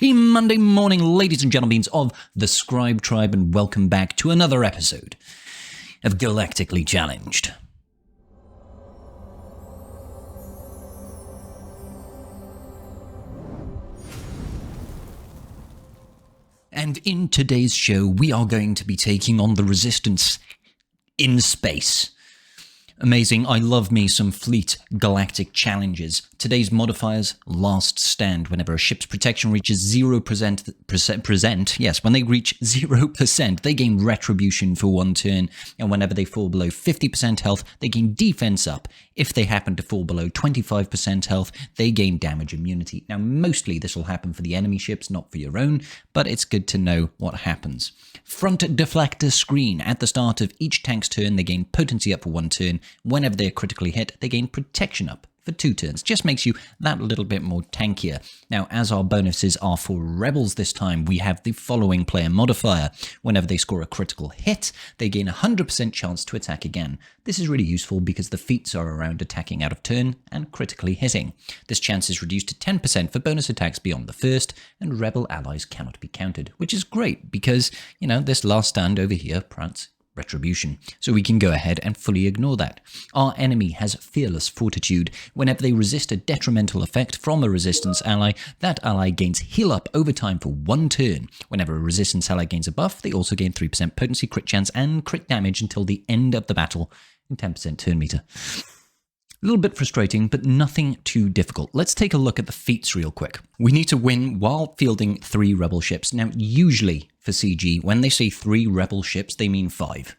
Happy Monday morning, ladies and gentlemen of the Scribe Tribe, and welcome back to another episode of Galactically Challenged. And in today's show, we are going to be taking on the Resistance in space. Amazing, I love me some fleet galactic challenges. Today's modifiers, last stand. Whenever a ship's protection reaches 0%, yes, when they reach 0%, they gain retribution for one turn. And whenever they fall below 50% health, they gain defense up. If they happen to fall below 25% health, they gain damage immunity. Now, mostly this will happen for the enemy ships, not for your own, but it's good to know what happens. Front deflector screen. At the start of each tank's turn, they gain potency up for one turn. Whenever they're critically hit, they gain protection up for 2 turns. Just makes you that little bit more tankier. Now, as our bonuses are for rebels this time, we have the following player modifier. Whenever they score a critical hit, they gain a 100% chance to attack again. This is really useful because the feats are around attacking out of turn and critically hitting. This chance is reduced to 10% for bonus attacks beyond the first, and rebel allies cannot be counted, which is great because, you know, this last stand over here, Prance, retribution, so we can go ahead and fully ignore that. Our enemy has fearless fortitude. Whenever they resist a detrimental effect from a resistance ally, that ally gains heal up over time for 1 turn. Whenever a resistance ally gains a buff, they also gain 3% potency, crit chance, and crit damage until the end of the battle, and 10% turn meter. A little bit frustrating, but nothing too difficult. Let's take a look at the feats real quick. We need to win while fielding 3 rebel ships. Now, usually for CG, when they say 3 rebel ships, they mean 5.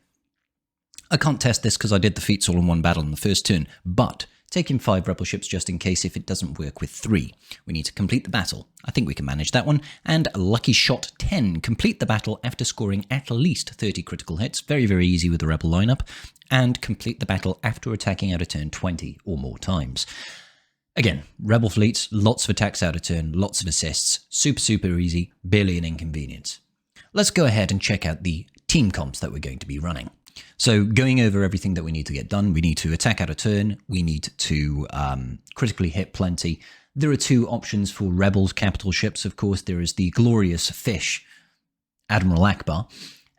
I can't test this because I did the feats all in one battle in the first turn, but taking 5 rebel ships just in case if it doesn't work with 3. We need to complete the battle. I think we can manage that one. And lucky shot 10. Complete the battle after scoring at least 30 critical hits. Very, very easy with the rebel lineup. And complete the battle after attacking out of turn 20 or more times. Again, rebel fleets, lots of attacks out of turn, lots of assists. Super, super easy, barely an inconvenience. Let's go ahead and check out the team comps that we're going to be running. So going over everything that we need to get done, we need to attack out of turn, we need to critically hit plenty. There are 2 options for rebels capital ships, of course. There is the glorious fish, Admiral Ackbar,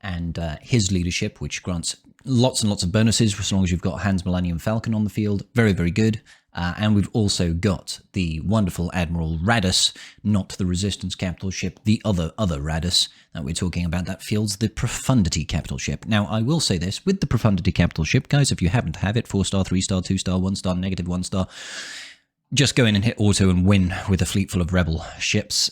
and his leadership, which grants lots and lots of bonuses as long as you've got Hans Millennium Falcon on the field. Very, very good. And we've also got the wonderful Admiral Radus, not the Resistance capital ship, the other Radus that we're talking about that fields the Profundity capital ship. Now, I will say this, with the Profundity capital ship, guys, if you happen to have it, 4-star, 3-star, 2-star, 1-star, negative 1-star, just go in and hit auto and win with a fleet full of rebel ships.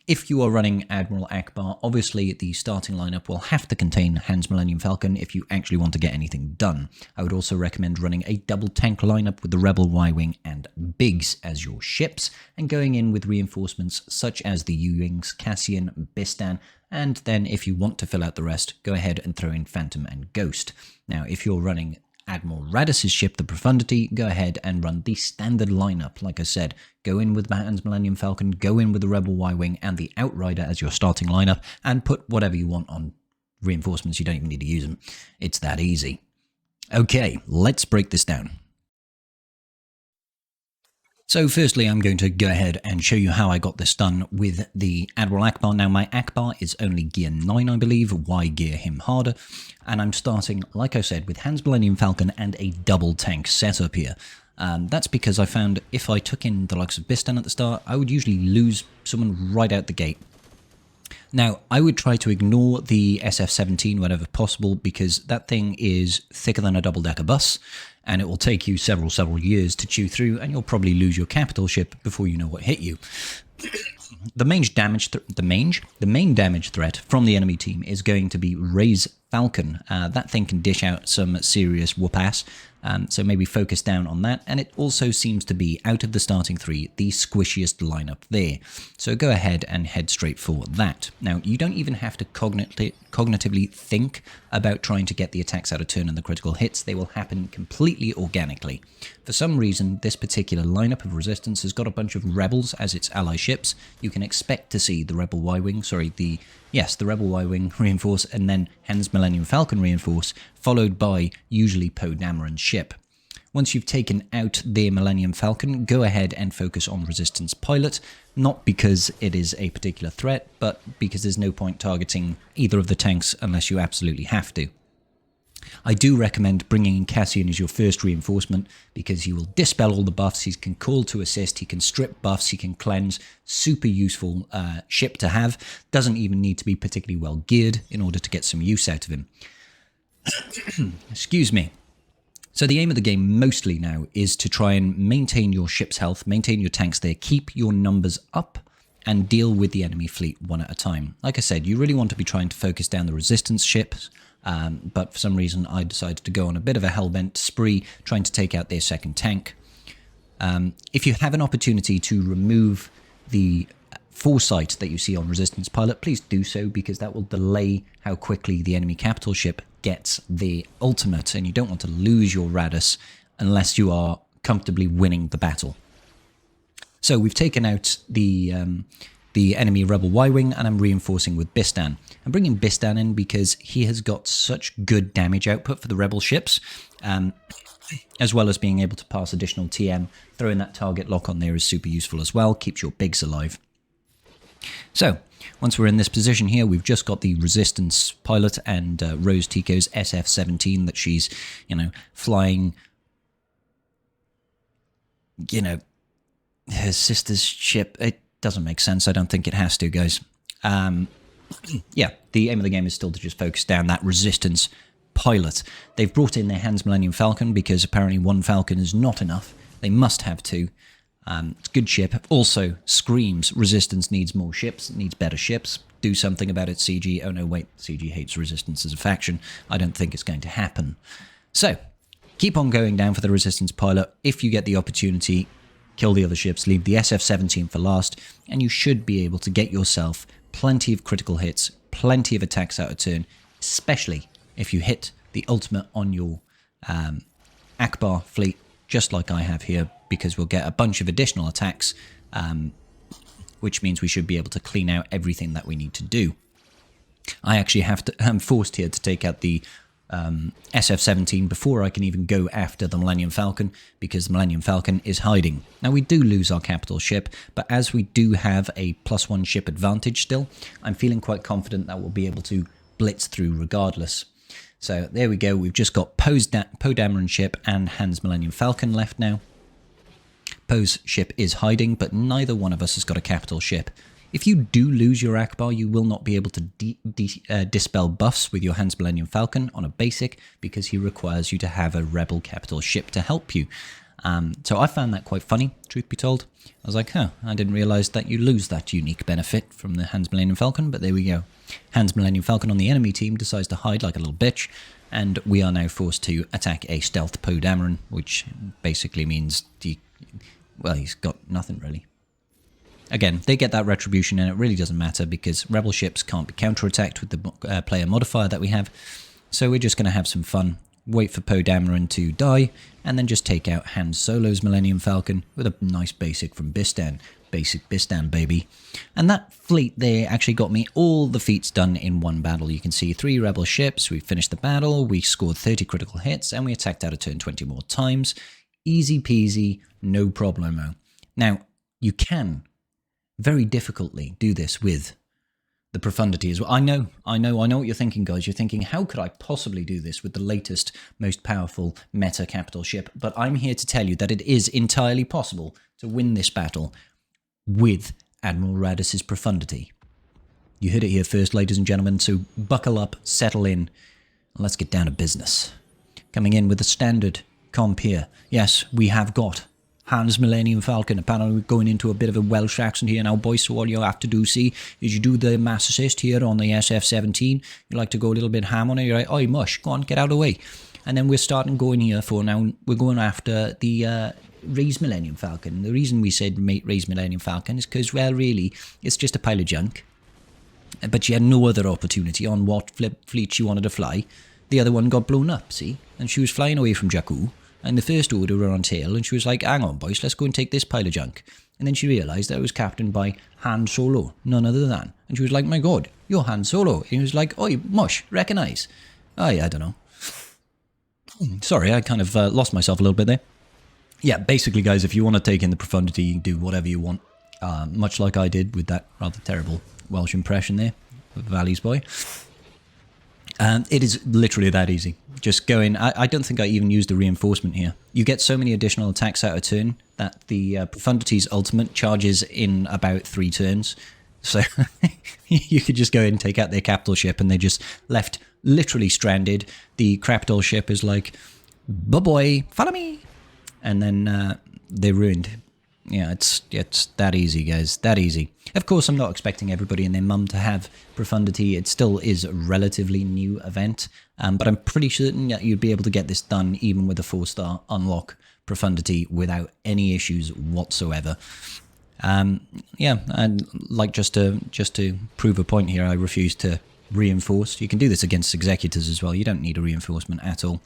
If you are running Admiral Ackbar, obviously the starting lineup will have to contain Hans Millennium Falcon if you actually want to get anything done. I would also recommend running a double tank lineup with the Rebel Y-Wing and Biggs as your ships, and going in with reinforcements such as the U-Wings, Cassian, Bistan, and then if you want to fill out the rest, go ahead and throw in Phantom and Ghost. Now, if you're running Admiral Radis's ship, the Profundity, go ahead and run the standard lineup. Like I said, go in with Hans Millennium Falcon, go in with the Rebel Y-Wing and the Outrider as your starting lineup, and put whatever you want on reinforcements. You don't even need to use them. It's that easy. Okay, let's break this down. So firstly, I'm going to go ahead and show you how I got this done with the Admiral Ackbar. Now, my Ackbar is only gear 9, I believe. Why gear him harder? And I'm starting, like I said, with Hans Millennium Falcon and a double tank setup here. That's because I found if I took in the likes of Bistan at the start, I would usually lose someone right out the gate. Now, I would try to ignore the SF-17 whenever possible because that thing is thicker than a double-decker bus, and it will take you several years to chew through, and you'll probably lose your capital ship before you know what hit you. The main damage threat from the enemy team is going to be Ray's Falcon. That thing can dish out some serious whoop-ass, so maybe focus down on that. And it also seems to be, out of the starting 3, the squishiest lineup there. So go ahead and head straight for that. Now, you don't even have to cognitively think about trying to get the attacks out of turn and the critical hits. They will happen completely organically. For some reason, this particular lineup of Resistance has got a bunch of rebels as its ally ships. You can expect to see the Rebel Y-Wing, the Rebel Y-Wing reinforce, and then Hans Millennium Falcon reinforce, followed by usually Poe Dameron's ship. Once you've taken out the Millennium Falcon, go ahead and focus on Resistance Pilot, not because it is a particular threat, but because there's no point targeting either of the tanks unless you absolutely have to. I do recommend bringing in Cassian as your first reinforcement because he will dispel all the buffs, he can call to assist, he can strip buffs, he can cleanse. Super useful ship to have. Doesn't even need to be particularly well geared in order to get some use out of him. Excuse me. So the aim of the game mostly now is to try and maintain your ship's health, maintain your tanks there, keep your numbers up, and deal with the enemy fleet one at a time. Like I said, you really want to be trying to focus down the resistance ships, but for some reason I decided to go on a bit of a hellbent spree trying to take out their second tank. If you have an opportunity to remove the foresight that you see on Resistance Pilot, please do so, because that will delay how quickly the enemy capital ship gets the ultimate, and you don't want to lose your Radus unless you are comfortably winning the battle. So we've taken out the enemy Rebel Y-Wing, and I'm reinforcing with Bistan. I'm bringing Bistan in because he has got such good damage output for the Rebel ships, as well as being able to pass additional TM. Throwing that target lock on there is super useful as well, keeps your bigs alive. So, once we're in this position here, we've just got the Resistance Pilot and Rose Tico's SF-17 that she's, flying, her sister's ship. It doesn't make sense. I don't think it has to, guys. Yeah, the aim of the game is still to just focus down that Resistance Pilot. They've brought in their Hans Millennium Falcon because apparently one Falcon is not enough. They must have two. It's a good ship. Also screams Resistance needs more ships, needs better ships. Do something about it, CG. Oh no, wait, CG hates Resistance as a faction. I don't think it's going to happen. So, keep on going down for the Resistance Pilot. If you get the opportunity, kill the other ships, leave the SF-17 for last, and you should be able to get yourself plenty of critical hits, plenty of attacks out of turn, especially if you hit the ultimate on your Ackbar fleet, just like I have here, because we'll get a bunch of additional attacks, which means we should be able to clean out everything that we need to do. I actually I'm forced here to take out the SF-17 before I can even go after the Millennium Falcon, because the Millennium Falcon is hiding. Now, we do lose our capital ship, but as we do have a +1 ship advantage still, I'm feeling quite confident that we'll be able to blitz through regardless. So there we go, we've just got Poe's Poe Dameron ship and Hans Millennium Falcon left now. Poe's ship is hiding, but neither one of us has got a capital ship. If you do lose your Ackbar, you will not be able to dispel buffs with your Hans Millennium Falcon on a basic, because he requires you to have a Rebel capital ship to help you. So I found that quite funny, truth be told. I was like, I didn't realise that you lose that unique benefit from the Hans Millennium Falcon, but there we go. Hans Millennium Falcon on the enemy team decides to hide like a little bitch, and we are now forced to attack a stealth Poe Dameron, which basically means, he's got nothing really. Again, they get that retribution, and it really doesn't matter because Rebel ships can't be counterattacked with the player modifier that we have. So we're just going to have some fun, wait for Poe Dameron to die, and then just take out Han Solo's Millennium Falcon with a nice basic from Bistan. Basic Bistan, baby. And that fleet there actually got me all the feats done in one battle. You can see 3 Rebel ships, we finished the battle, we scored 30 critical hits, and we attacked out of turn 20 more times. Easy peasy, no problemo. Now, you can very difficultly do this with the Profundity as well. I know what you're thinking, guys. You're thinking, how could I possibly do this with the latest, most powerful meta capital ship? But I'm here to tell you that it is entirely possible to win this battle with Admiral Radis's Profundity. You heard it here first, ladies and gentlemen, so buckle up, settle in, and let's get down to business. Coming in with a standard comp here. Yes, we have got Hans Millennium Falcon. Apparently we're going into a bit of a Welsh accent here now, boys, so all you have to do, is you do the mass assist here on the SF-17. You like to go a little bit ham on it, you're like, oi, mush, go on, get out of the way. And then we're starting going here for now, we're going after the Ray's Millennium Falcon. The reason we said Ray's Millennium Falcon is because, well, really, it's just a pile of junk. But she had no other opportunity on what fleet she wanted to fly. The other one got blown up, see? And she was flying away from Jakku. And the First Order were on tail, and she was like, hang on, boys, let's go and take this pile of junk. And then she realised that it was captained by Han Solo, none other than. And she was like, my God, you're Han Solo. And he was like, oi, mush, recognise. I don't know. Sorry, I kind of lost myself a little bit there. Yeah, basically, guys, if you want to take in the Profundity, you can do whatever you want. Much like I did with that rather terrible Welsh impression there of Valley's boy. It is literally that easy. Just go in. I don't think I even used a reinforcement here. You get so many additional attacks out of turn that the Profundity's ultimate charges in about 3 turns. So you could just go in and take out their capital ship and they just left literally stranded. The capital ship is like, boy, follow me. And then they're ruined. Yeah, it's that easy, guys. That easy. Of course, I'm not expecting everybody and their mum to have Profundity. It still is a relatively new event, but I'm pretty certain that you'd be able to get this done even with a 4-star unlock Profundity without any issues whatsoever. Yeah, and like just to prove a point here, I refuse to reinforce. You can do this against executors as well. You don't need a reinforcement at all.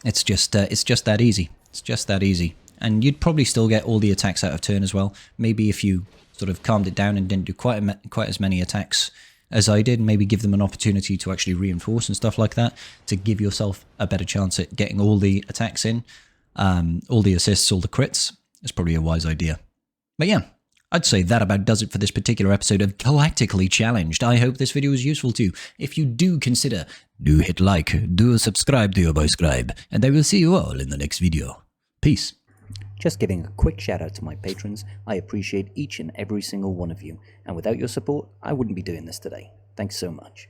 It's just that easy. It's just that easy. And you'd probably still get all the attacks out of turn as well. Maybe if you sort of calmed it down and didn't do quite as many attacks as I did, maybe give them an opportunity to actually reinforce and stuff like that, to give yourself a better chance at getting all the attacks in, all the assists, all the crits. It's probably a wise idea. But yeah, I'd say that about does it for this particular episode of Galactically Challenged. I hope this video was useful to you. If you do consider, do hit like, do subscribe to your boy scribe, and I will see you all in the next video. Peace. Just giving a quick shout out to my patrons. I appreciate each and every single one of you, and without your support, I wouldn't be doing this today. Thanks so much.